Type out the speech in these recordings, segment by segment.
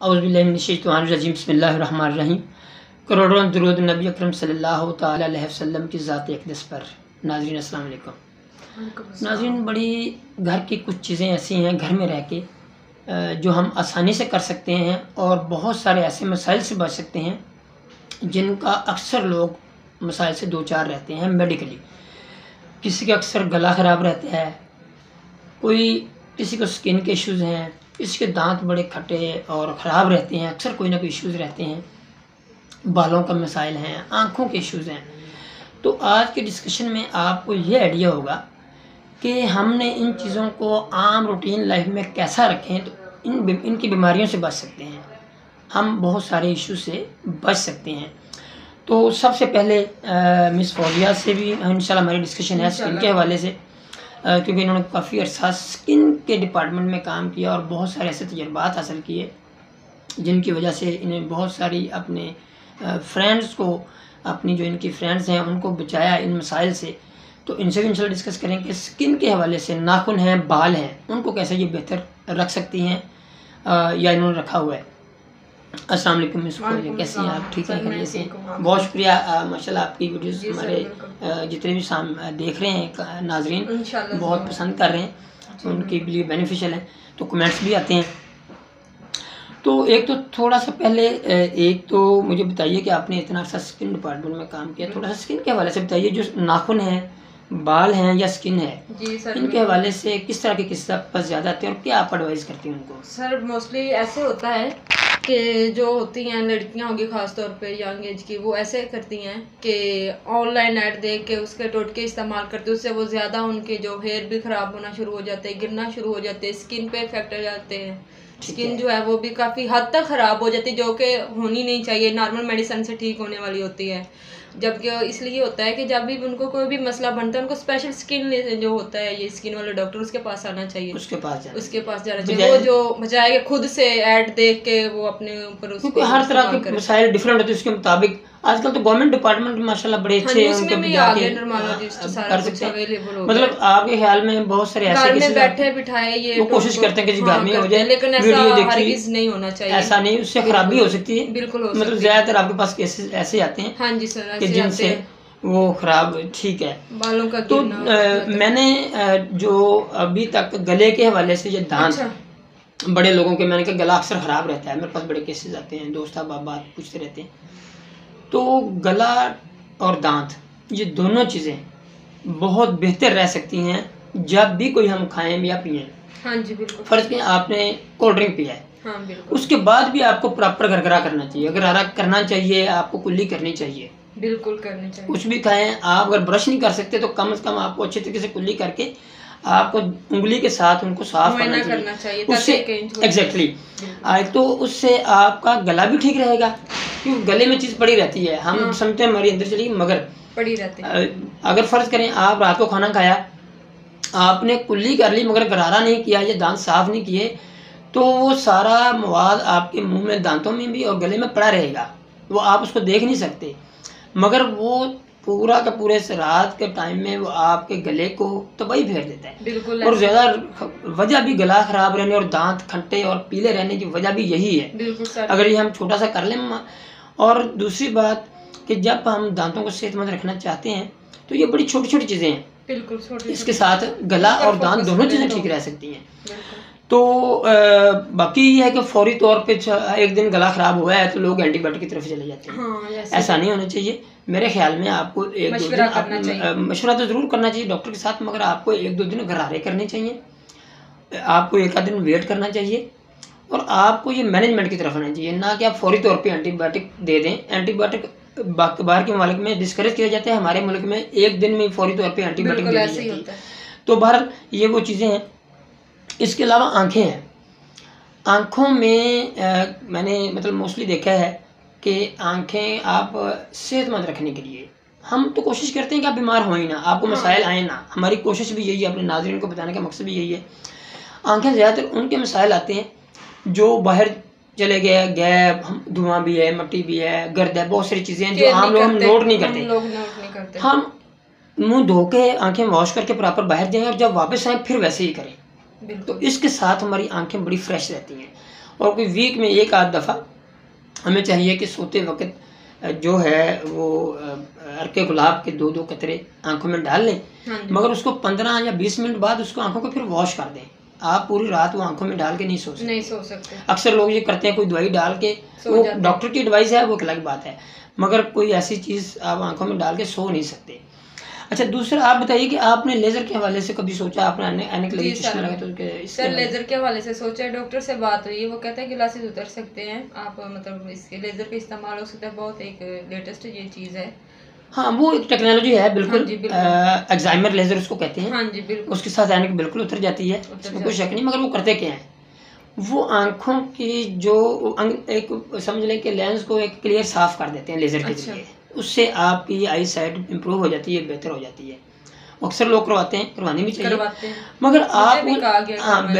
औज़ुबिल्लाहिमिनश्शैतानिर्रजीम बिस्मिल्लाहिर्रहमानिर्रहीम। करोड़ों दुरूद नबी अकरम सल्लल्लाहु तआला अलैहि वसल्लम की ज़ात अक़दस पर। नाज़रीन अस्सलाम वालेकुम। नाज़रीन, बड़ी घर की कुछ चीज़ें ऐसी हैं घर में रह के जो हम आसानी से कर सकते हैं और बहुत सारे ऐसे मसाइल से बच सकते हैं जिनका अक्सर लोग मसाइल से दो चार रहते हैं मेडिकली। किसी का अक्सर गला ख़राब रहता है, किसी को स्किन के इश्यूज़ हैं, किसी के दांत बड़े खट्टे और ख़राब रहते हैं, अक्सर कोई ना कोई इश्यूज़ रहते हैं, बालों का मसाइल हैं, आँखों के इश्यूज़ हैं। तो आज के डिस्कशन में आपको ये आइडिया होगा कि हमने इन चीज़ों को आम रूटीन लाइफ में कैसा रखें तो इनकी बीमारियों से बच सकते हैं, हम बहुत सारे इशू से बच सकते हैं। तो सबसे पहले मिस फौजिया से भी इंशाल्लाह हमारी डिस्कशन है स्किन के हवाले से, क्योंकि इन्होंने काफ़ी अर्सा स्किन के डिपार्टमेंट में काम किया और बहुत सारे ऐसे तजुर्बात हासिल किए जिनकी वजह से इन्हें बहुत सारी अपने फ्रेंड्स को, अपनी जो इनकी फ्रेंड्स हैं उनको बचाया इन मसाइल से। तो इनसे भी इंशाल्लाह डिस्कस करेंगे कि स्किन के हवाले से नाखून हैं, बाल हैं, उनको कैसे ये बेहतर रख सकती हैं या इन्होंने रखा हुआ है। अस्सलाम वालेकुम मिस फौजिया, कैसी हैं आप? ठीक है, खैरियत से? बहुत शुक्रिया माशाल्लाह, आपकी वीडियोस हमारे जितने भी देख रहे हैं नाजरीन बहुत पसंद कर रहे हैं, उनके लिए बेनिफिशियल हैं, तो कमेंट्स भी आते हैं। तो एक तो थोड़ा सा पहले एक तो मुझे बताइए कि आपने इतना अच्छा स्किन डिपार्टमेंट में काम किया, थोड़ा सा स्किन के हवाले से बताइए, जो नाखून है, बाल हैं या स्किन है, इनके हवाले से किस तरह के किस्सा बस ज़्यादा आते हैं और क्या आप एडवाइस करती हैं उनको? सर मोस्टली ऐसे होता है कि जो होती हैं लड़कियां होंगी ख़ास तौर पे यंग एज की, वो ऐसे करती हैं कि ऑनलाइन ऐड देख के उसके टोटके इस्तेमाल करते हैं, उससे वो ज़्यादा उनके जो हेयर भी ख़राब होना शुरू हो जाते हैं, गिरना शुरू हो जाते हैं, स्किन पे इफेक्ट आ जाते हैं, स्किन जो है वो भी काफ़ी हद तक ख़राब हो जाती है, जो कि होनी नहीं चाहिए, नॉर्मल मेडिसिन से ठीक होने वाली होती है। जबकि इसलिए होता है कि जब भी उनको कोई भी मसला बनता है उनको स्पेशल स्किन जो होता है ये स्किन वाले डॉक्टर, उसके पास आना चाहिए, उसके पास जाना चाहिए, वो जो बजाय के खुद से ऐड देख के वो अपने ऊपर क्योंकि हर तरह के मसाइल डिफरेंट होते हैं, उसके मुताबिक आजकल तो गवर्नमेंट डिपार्टमेंट माशाल्लाह बड़े अच्छे हैं, उनके कर सकते हैं। मतलब आपके ख्याल में बहुत सारे ऐसे बैठे बिठाए ये वो कोशिश करते हैं कि घर में हो जाए, लेकिन ऐसा हरगिज़ नहीं होना चाहिए, ऐसा नहीं, उससे खराबी हो सकती है, बिल्कुल। मतलब ज्यादातर आपके पास केसेस ऐसे आते हैं, हाँ जी सर, कि जिनसे वो खराब, ठीक है, बालों का तो मैंने जो अभी तक गले के हवाले से, ये दांत बड़े लोगों के, मैंने कहा गला अक्सर ख़राब रहता है, मेरे पास बड़े केसेस आते हैं, दोस्त अब बात पूछते रहते हैं। तो गला और दांत, ये दोनों चीज़ें बहुत बेहतर रह सकती हैं जब भी कोई हम खाएं या पिएं। हाँ जी बिल्कुल। फ़र्ज़ में आपने कोल्ड ड्रिंक पिया है, हाँ बिल्कुल, उसके बाद भी आपको प्रॉपर गरगरा करना चाहिए, गरगरा करना चाहिए, आपको कुल्ली करनी चाहिए, बिल्कुल करनी चाहिए। कुछ भी खाएं आप, अगर ब्रश नहीं कर सकते तो कम से कम आपको अच्छे तरीके से कुल्ली करके आपको उंगली के साथ उनको साफ करना चाहिए उससे, एग्जैक्टली। तो उससे आपका गला भी ठीक रहेगा, क्योंकि गले में चीज़ पड़ी रहती है, हम समझते हैं हमारी अंदर चली मगर पड़ी रहती है। अगर फ़र्ज़ करें आप रात को खाना खाया, आपने कुल्ली कर ली मगर गरारा नहीं किया या दांत साफ नहीं किए, तो वो सारा मवाद आपके मुंह में, दांतों में भी और गले में पड़ा रहेगा, वो आप उसको देख नहीं सकते, मगर वो पूरा का पूरे रात के टाइम में वो आपके गले को तबाही फेर देता है। बिल्कुल। और ज़्यादा वजह भी गला ख़राब रहने और दांत खट्टे और पीले रहने की वजह भी यही है। बिल्कुल सर। अगर ये हम छोटा सा कर लें। और दूसरी बात कि जब हम दांतों को सेहतमंद रखना चाहते हैं तो ये बड़ी छोटी छोटी चीज़ें हैं, बिल्कुल, इसके साथ गला और दांत दोनों चीज़ें ठीक रह सकती हैं। तो बाकी ये है कि फौरी तौर पे एक दिन गला ख़राब हुआ है तो लोग एंटीबायोटिक की तरफ चले जाते हैं। हाँ, ऐसा नहीं होना चाहिए। मेरे ख्याल में आपको एक दो दिन मशवरा तो ज़रूर करना चाहिए डॉक्टर के साथ, मगर आपको एक दो दिन गरारे करने चाहिए, आपको एक आध दिन वेट करना चाहिए और आपको ये मैनेजमेंट की तरफ आना चाहिए, ना कि आप फौरी तौर पे एंटीबायोटिक दे दें। एंटीबायोटिक बाहर के मुल्क में डिस्करेज किया जाता है, हमारे मुल्क में एक दिन में फौरी तौर पे एंटीबायोटिक दे दी जाती है। तो बहरहाल ये वो चीज़ें हैं। इसके अलावा आँखें हैं, आँखों में मैंने मतलब मोस्टली देखा है कि आँखें आप सेहतमंद रखने के लिए हम तो कोशिश करते हैं कि आप बीमार हो ही ना, आपको मसाइल आए ना, हमारी कोशिश भी यही है, अपने नाज़रीन को बताने का मकसद भी यही है। आँखें ज़्यादातर उनके मसाइल आते हैं जो बाहर चले गए, गैप, धुआं भी है, मट्टी भी है, गर्द है, बहुत सारी चीज़ें हैं जो आम लोग हम नोट नहीं करते। हम मुँह धो के आँखें वॉश करके प्रॉपर बाहर जाएँ और जब वापस आएँ फिर वैसे ही करें, तो इसके साथ हमारी आंखें बड़ी फ्रेश रहती हैं और कोई वीक में एक आध दफ़ा हमें चाहिए कि सोते वक्त जो है वो अर्के गुलाब के 2-2 कतरे आंखों में डाल लें, मगर उसको 15 या 20 मिनट बाद उसको आंखों को फिर वॉश कर दें। आप पूरी रात वो आंखों में डाल के नहीं सो सकते। अक्सर लोग ये करते हैं, कोई दवाई डाल के, वो डॉक्टर की एडवाइस है, वो एक अलग बात है, मगर कोई ऐसी चीज़ आप आंखों में डाल के सो नहीं सकते। अच्छा, दूसरा आप बताइए कि आपने लेज़र के हवाले से कभी सोचा, आपने ऐनक लगी, चश्मा लगा, तो सर लेज़र के हवाले से सोचा, डॉक्टर से बात हुई, वो कहते हैं ग्लासेस उतर सकते हैं आप, मतलब इसके लेज़र का इस्तेमाल हो सकता है, बहुत एक लेटेस्ट ये चीज़ है। हाँ, वो एक टेक्नोलॉजी है बिल्कुल, एक्साइमर लेज़र उसको कहते हैं। हाँ जी बिल्कुल, उसके साथ ऐनक बिल्कुल उतर जाती है, उसमें कोई शक नहीं। मगर वो करते क्या है, वो आंखों की जो एक समझ लें कि लेंस को एक क्लियर साफ कर देते हैं लेज़र के जरिए। उससे आपकी आई साइट इम्प्रूव हो जाती है, बेहतर हो जाती है। अक्सर लोग करवाते हैं, करवाने भी चाहिए, मगर आप हाँ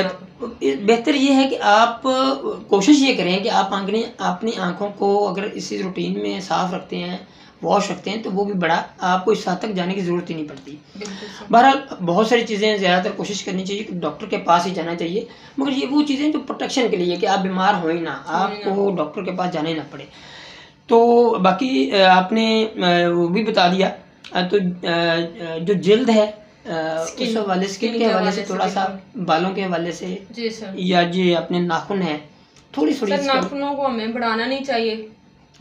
बेहतर ये है कि आप कोशिश ये करें कि आप अपनी आंखों को अगर इसी रूटीन में साफ रखते हैं, वॉश रखते हैं, तो वो भी बड़ा आपको इस हद तक जाने की ज़रूरत ही नहीं पड़ती। बहरहाल बहुत सारी चीज़ें ज़्यादातर कोशिश करनी चाहिए कि डॉक्टर के पास ही जाना चाहिए, मगर ये वो चीज़ें जो प्रोटेक्शन के लिए कि आप बीमार हो ही ना, आपको डॉक्टर के पास जाना ही ना पड़े। तो बाकी आपने वो भी बता दिया, तो जो जिल्द है उस हवाले स्किन के हवाले से थोड़ा सा, बालों के हवाले से जी सर, या जो अपने नाखून है, थोड़ी नाखूनों को हमें बढ़ाना नहीं चाहिए,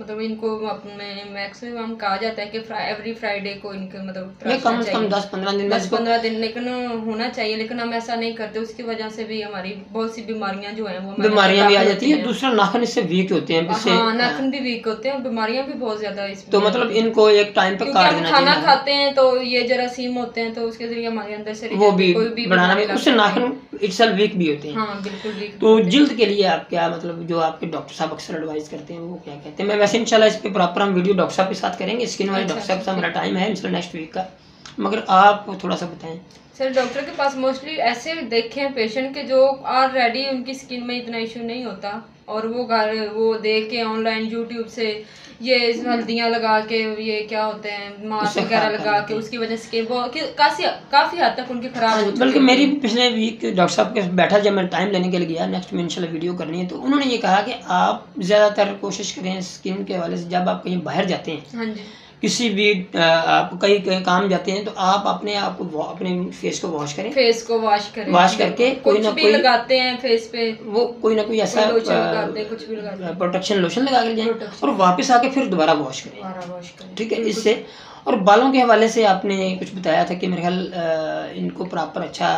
मतलब इनको अपने मैक्सिमम कहा जाता है कि एवरी फ्राइडे को इनके मतलब कम से कम 10-15 दिन लेकिन होना चाहिए, लेकिन हम ऐसा नहीं करते। उसकी वजह से भी हमारी बहुत सी बीमारियां जो हैं वो बीमारियां भी आ जाती है। दूसरा नाखून इससे वीक होते हैं, हाँ नाखून भी वीक होते हैं और बीमारियां भी बहुत ज्यादा इसमें, तो मतलब इनको एक टाइम पे काट देना चाहिए। खाना खाते हैं तो ये जरासीम होते हैं, तो उसके जरिए हमारे अंदर से वो भी बढ़ाना भी, उससे नाखून इटसेल्फ वीक भी होते हैं। हाँ बिल्कुल वीक। तो जिल्द के लिए आप क्या मतलब जो आपके डॉक्टर साहब अक्सर एडवाइस करते हैं वो क्या कहते हैं? मैं वैसे इंशाल्लाह इस पे प्रॉपर हम वीडियो डॉक्टर साहब के साथ करेंगे, स्किन वाले डॉक्टर साहब का हमारा टाइम है इंशाल्लाह नेक्स्ट वीक का, मगर आप थोड़ा सा बताएं। सर डॉक्टर के पास मोस्टली ऐसे देखे हैं पेशेंट के जो ऑलरेडी उनकी स्किन में इतना इशू नहीं होता, और वो देख के ऑनलाइन यूट्यूब से ये हल्दियाँ लगा के, ये क्या होते हैं मास्क वगैरह लगा के, उसकी वजह से स्किन वो काफ़ी हद तक उनकी खराब हो चुकी है। बल्कि मेरी पिछले वीक डॉक्टर साहब के बैठा, जब मैं टाइम लेने के लिए गया, नेक्स्ट में इंशाल्लाह वीडियो करनी है, तो उन्होंने ये कहा कि आप ज़्यादातर कोशिश करें स्किन के हवाले से, जब आप कहीं बाहर जाते हैं, हाँ जी, किसी भी आप कहीं काम जाते हैं, तो आप अपने आप को अपने फेस को वॉश करें, वॉश करके कोई ना कोई लगाते हैं फेस पे, वो कोई ना कोई ऐसा कुछ भी लगाते हैं, प्रोटेक्शन लोशन लगा के जाएं और वापस आके फिर दोबारा वॉश करें, ठीक है। इससे और बालों के हवाले से आपने कुछ बताया था कि मेरे ख्याल इनको प्रॉपर अच्छा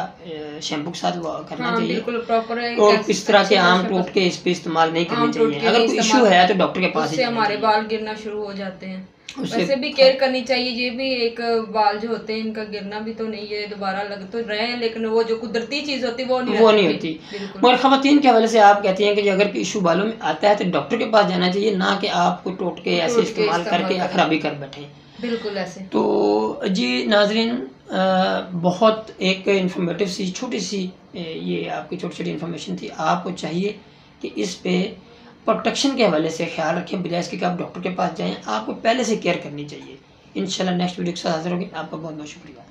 शैम्पू के साथ करना चाहिए, बिल्कुल प्रॉपर, और किस तरह के आम टूट के इस पे इस्तेमाल नहीं करने चाहिए। अगर कोई इशू है तो डॉक्टर के पास ही, हमारे बाल गिरना शुरू हो जाते हैं, वैसे भी केयर करनी चाहिए। ये भी एक बाल जो होते हैं इनका गिरना भी तो नहीं है, दोबारा लग तो रहे हैं, लेकिन वो जो कुदरती चीज होती है वो नहीं होती। मगर खवातीन के हवाले से आप कहती हैं कि अगर कोई इशू बालों में आता है तो डॉक्टर के पास जाना चाहिए, ना कि आप कोई टोटके ऐसे इस्तेमाल करके खराबी कर बैठे। बिल्कुल ऐसे। तो जी नाजरीन, बहुत एक इन्फॉर्मेटिव सी छोटी सी ये आपकी छोटी छोटी इन्फॉर्मेशन थी। आपको चाहिए कि इस पे प्रोटेक्शन के हवाले से ख्याल रखें, बजाय इसके कि आप डॉक्टर के पास जाएं, आपको पहले से केयर करनी चाहिए। इंशाल्लाह नेक्स्ट वीडियो के साथ हाजिर होंगे। आपका बहुत बहुत शुक्रिया।